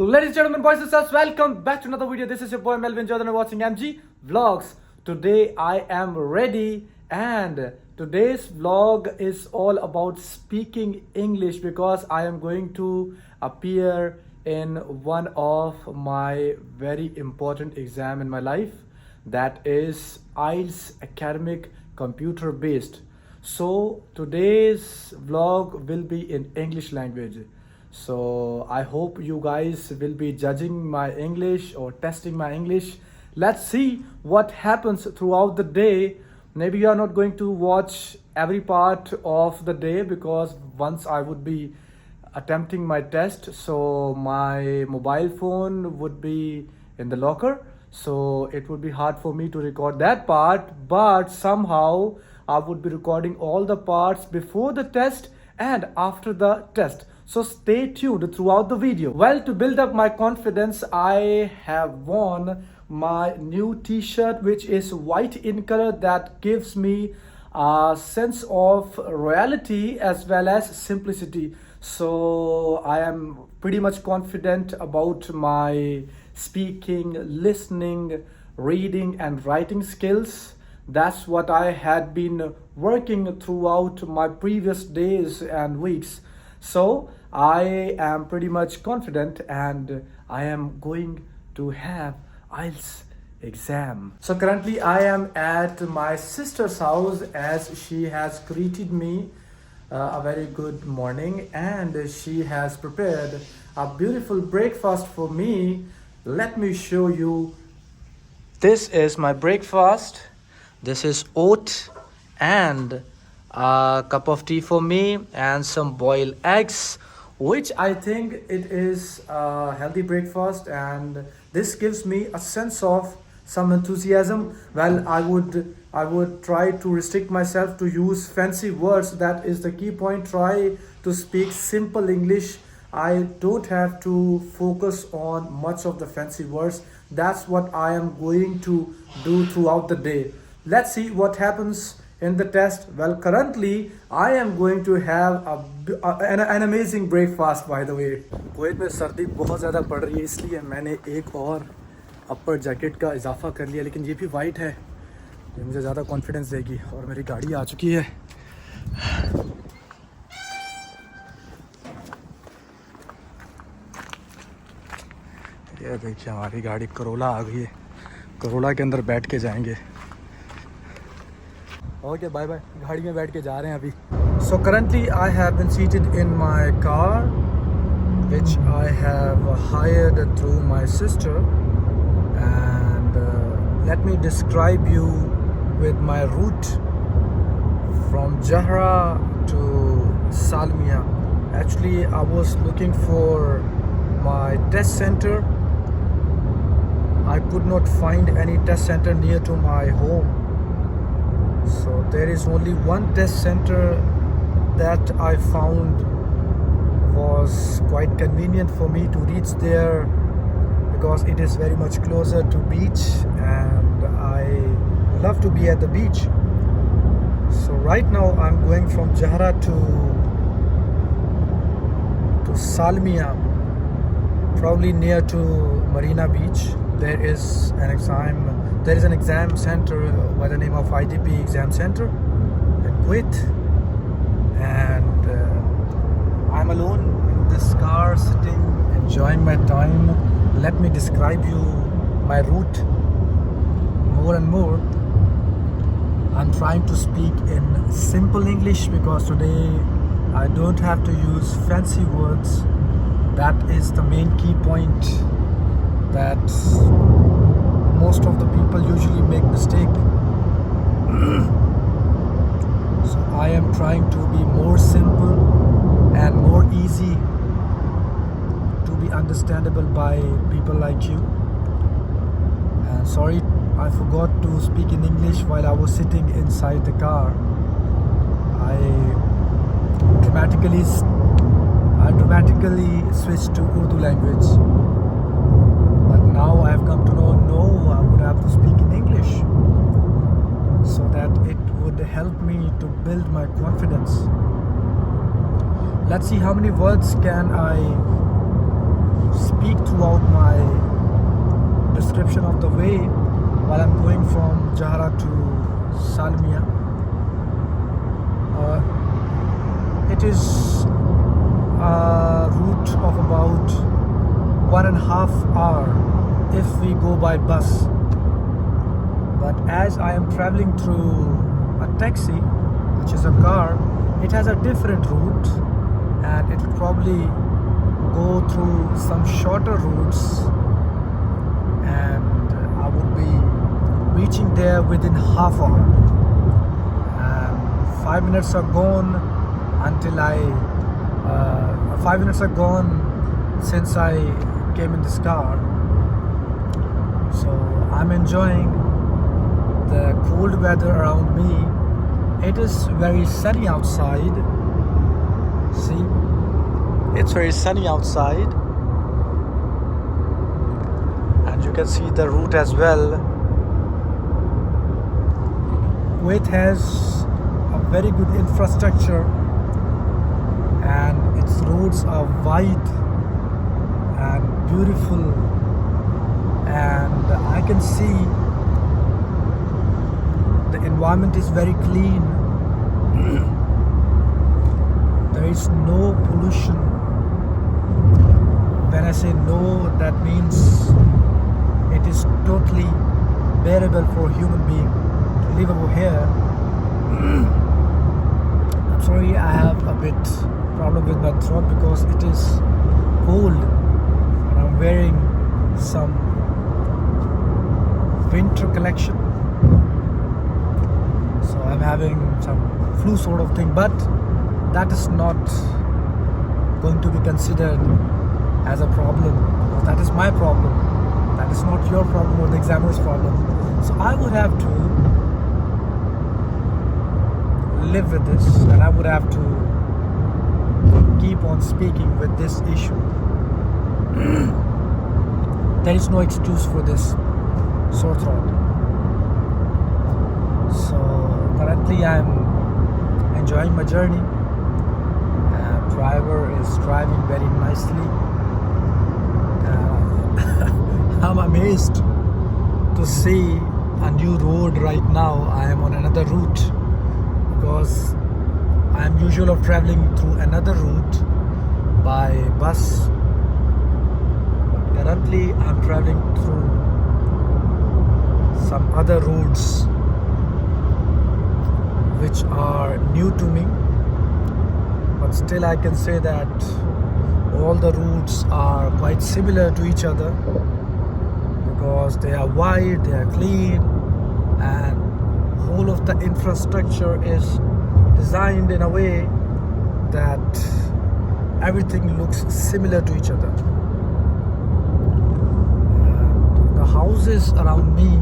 So ladies and gentlemen, boys and girls, welcome back to another video. This is your boy Melvin Jordan and watching MG Vlogs. Today I am ready and today's vlog is all about speaking English because I am going to appear in one of my very important exam in my life, that is IELTS academic computer based. So today's vlog will be in English language. So I hope you guys will be judging my English or testing my English. Let's see what happens throughout the day. Maybe you are not going to watch every part of the day because once I would be attempting my test, so my mobile phone would be in the locker, so it would be hard for me to record that part, but somehow I would be recording all the parts before the test and after the test. So stay tuned throughout the video. Well, to build up my confidence, I have worn my new t-shirt which is white in color, that gives me a sense of reality as well as simplicity. So I am pretty much confident about my speaking, listening, reading and writing skills. That's what I had been working throughout my previous days and weeks. So I am pretty much confident and I am going to have IELTS exam. So currently I am at my sister's house as she has greeted me a very good morning and she has prepared a beautiful breakfast for me. Let me show you. This is my breakfast. This is oat and a cup of tea for me and some boiled eggs, which I think it is a healthy breakfast, and this gives me a sense of some enthusiasm. Well, I would try to restrict myself to use fancy words. That is the key point. Try to speak simple English. I don't have to focus on much of the fancy words. That's what I am going to do throughout the day. Let's see what happens in the test. Well, currently I am going to have an amazing breakfast, by the way. Kuwait में सर्दी बहुत ज़्यादा पड़ रही है, इसलिए मैंने एक और अपर जैकेट का इजाफा कर लिया, लेकिन ये भी वाइट है, ये मुझे ज़्यादा कॉन्फिडेंस देगी। और मेरी गाड़ी आ चुकी है। ये देखिए हमारी गाड़ी करोला आ गई है, करोला के अंदर बैठ के जाएंगे। ओके बाय बाय, गाड़ी में बैठ के जा रहे हैं अभी। So currently I have been seated in my car which I have hired through my sister, and let me describe you with my route from Jahra to Salmiya. Actually I was looking for my test center. I could not find any test center near to my home. So there is only one test center that I found was quite convenient for me to reach there because it is very much closer to beach and I love to be at the beach. So right now I'm going from Jahra to Salmiya, probably near to Marina Beach. There is an exam center by the name of IDP Exam Center in Kuwait, and I'm alone in this car sitting enjoying my time. Let me describe you my route more and more. I'm trying to speak in simple English because today I don't have to use fancy words. That is the main key point, that most of the people usually make mistake. So I am trying to be more simple and more easy to be understandable by people like you. And sorry, I forgot to speak in English while I was sitting inside the car. I dramatically switched to Urdu language. But now I have come to know, no, I would have to speak in English so that it would help me to build my confidence. Let's see how many words can I speak throughout my description of the way while I'm going from Jahara to Salmiya. It is a route of about 1.5 hours if we go by bus. But as I am traveling through a taxi, which is a car, it has a different route, and it will probably go through some shorter routes, and I would be reaching there within half hour. And 5 minutes are gone until 5 minutes are gone since I came in this car. So I'm enjoying the cold weather around me. It is very sunny outside. See, it's very sunny outside, and you can see the route as well. Kuwait has a very good infrastructure, and its roads are wide and beautiful, and I can see the environment is very clean. There is no pollution. When I say no, that means it is totally bearable for a human being to live over here. I'm sorry, I have a bit problem with my throat because it is cold, and I'm wearing some winter collection. So I'm having some flu sort of thing, but that is not going to be considered as a problem, because that is my problem. That is not your problem or the examiner's problem. So I would have to live with this, and I would have to keep on speaking with this issue. There is no excuse for this sore throat. So currently I'm enjoying my journey. Driver is driving very nicely. I'm amazed to see a new road right now. I am on another route because I am usual of traveling through another route by bus. But currently I'm traveling through some other routes which are new to me. But still I can say that all the routes are quite similar to each other because they are wide, they are clean, and whole of the infrastructure is designed in a way that everything looks similar to each other. And the houses around me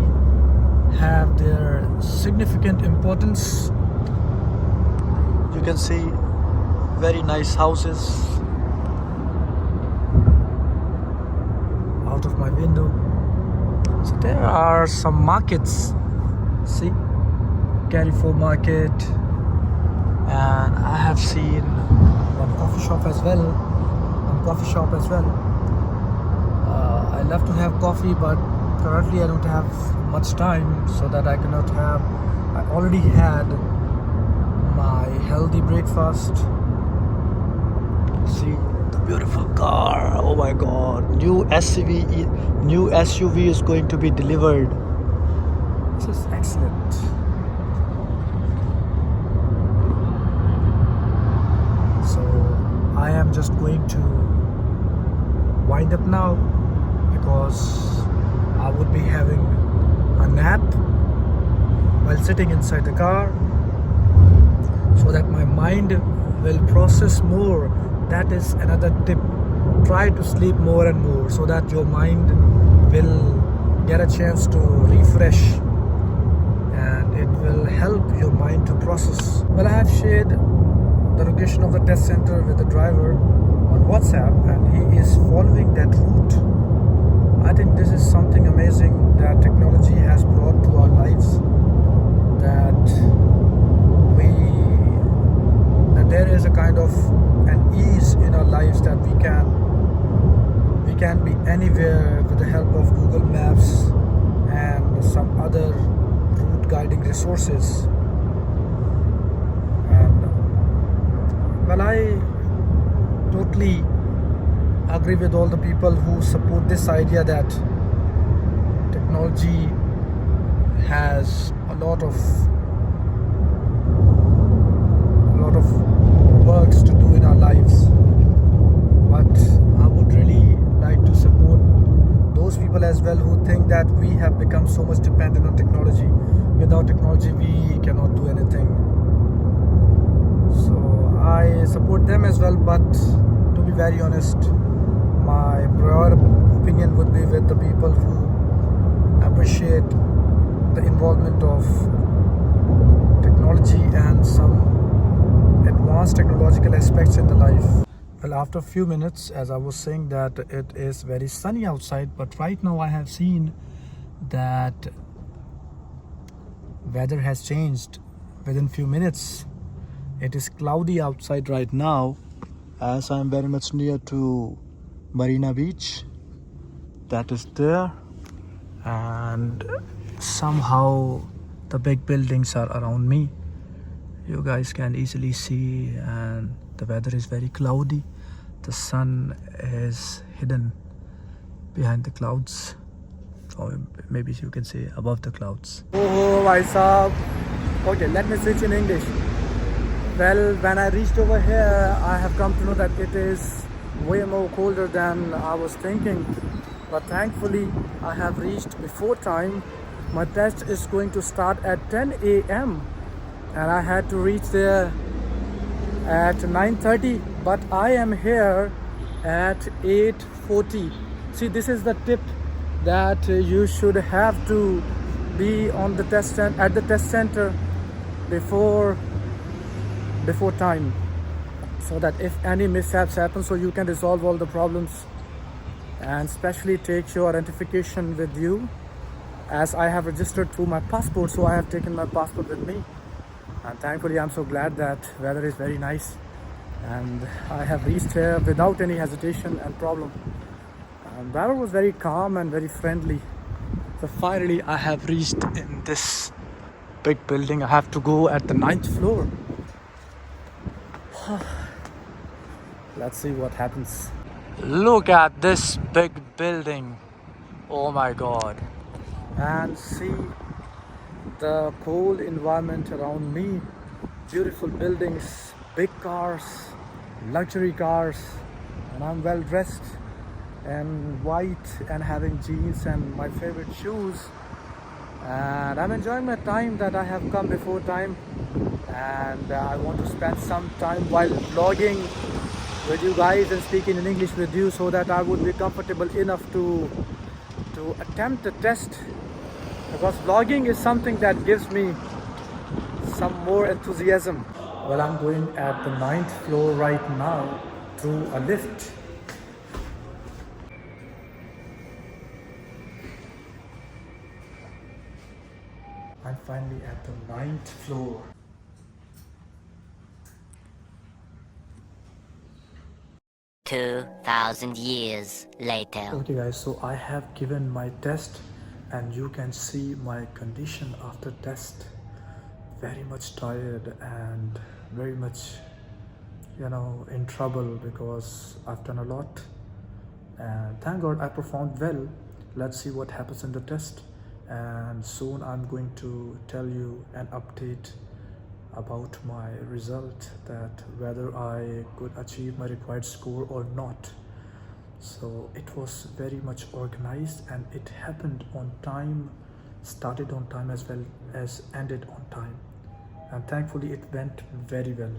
have their significant importance. You can see very nice houses out of my window. So there are some markets. See, Carrefour Market, and I have seen one coffee shop as well. I love to have coffee, but currently I don't have much time, so that I cannot have. I already had my healthy breakfast. See the beautiful car. Oh my god, new SUV is going to be delivered. This is excellent. So I am just going to wind up now because I would be having a nap while sitting inside the car so that my mind will process more. That is another tip. Try to sleep more and more so that your mind will get a chance to refresh, and it will help your mind to process. Well, I have shared the location of the test center with the driver on WhatsApp, and he is following that route. I think this is something amazing that technology has brought to our lives, that there is a kind of an ease in our lives that we anywhere with the help of Google Maps and some other route guiding resources. And well, I totally agree with all the people who support this idea that technology has a lot of works to do in our lives, but I would really like to support those people as well who think that we have become so much dependent on technology. Without technology we cannot do anything. So I support them as well, but to be very honest, my prior opinion would be with the people who appreciate the involvement of technology and some advanced technological aspects in the life. Well, after a few minutes, as I was saying, that it is very sunny outside, but right now I have seen that weather has changed within few minutes. It is cloudy outside right now, as I am very much near to Marina Beach. That is there, and somehow the big buildings are around me. You guys can easily see, and the weather is very cloudy. The sun is hidden behind the clouds, or maybe you can say above the clouds. Oh, bhai sahab. Okay, let me switch in English. Well, when I reached over here, I have come to know that it is way more colder than I was thinking. But thankfully, I have reached before time. My test is going to start at 10 a.m. and I had to reach there at 9:30, but I am here at 8:40. See, this is the tip, that you should have to be on the at the test center before time, so that if any mishaps happen, so you can resolve all the problems, and especially take your identification with you. As I have registered through my passport, so I have taken my passport with me. And thankfully I'm so glad that weather is very nice, and I have reached here without any hesitation and problem. And driver was very calm and very friendly. So finally I have reached in this big building. I have to go at the 9th floor. Let's see what happens. Look at this big building. Oh my god. And see the cold environment around me. Beautiful buildings, big cars, luxury cars, and I'm well dressed in white and having jeans and my favorite shoes, and I'm enjoying my time that I have come before time, and I want to spend some time while vlogging with you guys and speaking in English with you, so that I would be comfortable enough to attempt the test, because vlogging is something that gives me some more enthusiasm. Well, I'm going at the 9th floor right now through a lift. I'm finally at the 9th floor. $2,000 later. Okay guys, so I have given my test, and you can see my condition after test. Very much tired and very much, in trouble, because I've done a lot, and thank God I performed well. Let's see what happens in the test, and soon I'm going to tell you an update about my result, that whether I could achieve my required score or not. So it was very much organized, and it happened on time, started on time as well as ended on time, and thankfully it went very well.